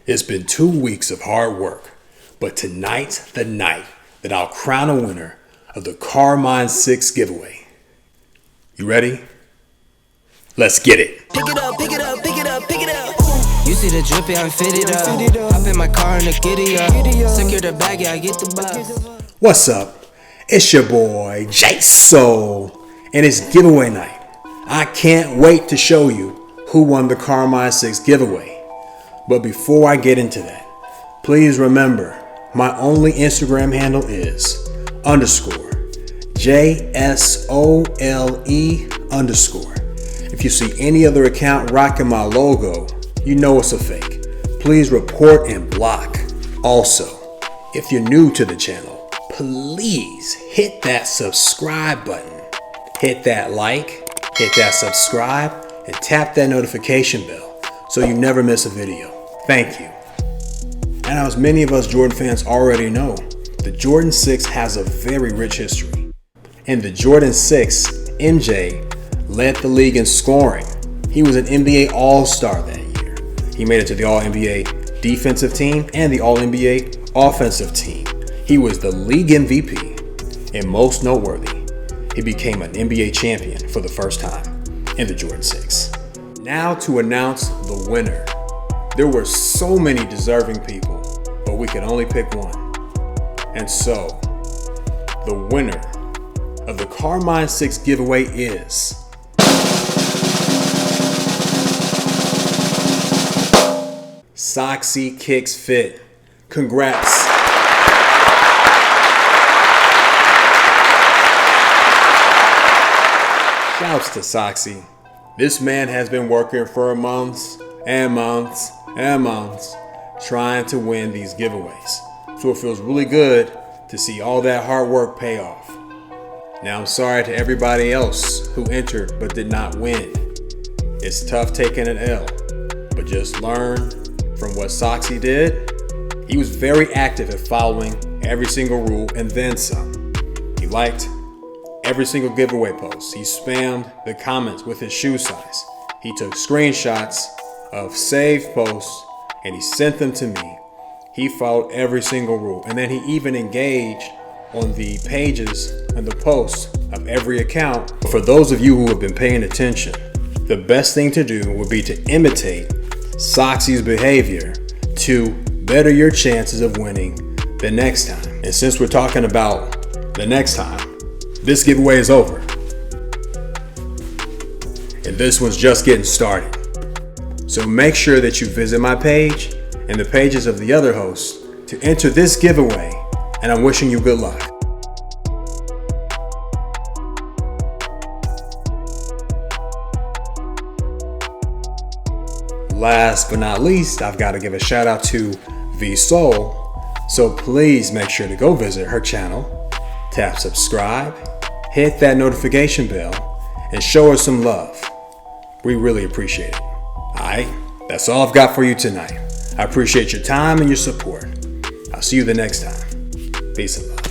It's been 2 weeks of hard work, but tonight's the night that I'll crown a winner of the Carmine 6 giveaway. You ready? Let's get it. Pick it up, pick it up, pick it up, pick it up. You see the drip, yeah, I'm fitted up. Hop in my car and the giddy up. Secure the bag, yeah, I get the bus. What's up? It's your boy, J-Soul, and it's giveaway night. I can't wait to show you who won the Carmine 6 giveaway. But before I get into that, please remember, my only Instagram handle is _JSOLE_. If you see any other account rocking my logo, you know it's a fake. Please report and block. Also, if you're new to the channel, please hit that subscribe button. Hit that like, hit that subscribe, and tap that notification bell so you never miss a video. Thank you. And as many of us Jordan fans already know, the Jordan 6 has a very rich history. In the Jordan 6, MJ led the league in scoring. He was an NBA All-Star that year. He made it to the All-NBA defensive team and the All-NBA offensive team. He was the league MVP, and most noteworthy, he became an NBA champion for the first time in the Jordan 6. Now to announce the winner. There were so many deserving people, but we could only pick one. And so, the winner of the Carmine 6 giveaway is Soxy Kicks Fit. Congrats. Shouts to Soxy. This man has been working for months and months and months trying to win these giveaways. So it feels really good to see all that hard work pay off. Now I'm sorry to everybody else who entered but did not win. It's tough taking an L, but just learn from what Soxy did. He was very active at following every single rule and then some. He liked every single giveaway post. He spammed the comments with his shoe size. He took screenshots of saved posts and he sent them to me. He followed every single rule, and then he even engaged on the pages and the posts of every account. For those of you who have been paying attention, the best thing to do would be to imitate Soxy's behavior to better your chances of winning the next time. And since we're talking about the next time, this giveaway is over. And this one's just getting started. So make sure that you visit my page and the pages of the other hosts to enter this giveaway, and I'm wishing you good luck. Last but not least, I've got to give a shout out to V-Soul. So please make sure to go visit her channel, tap subscribe, hit that notification bell, and show her some love. We really appreciate it. Alright, that's all I've got for you tonight. I appreciate your time and your support. I'll see you the next time. Peace and love.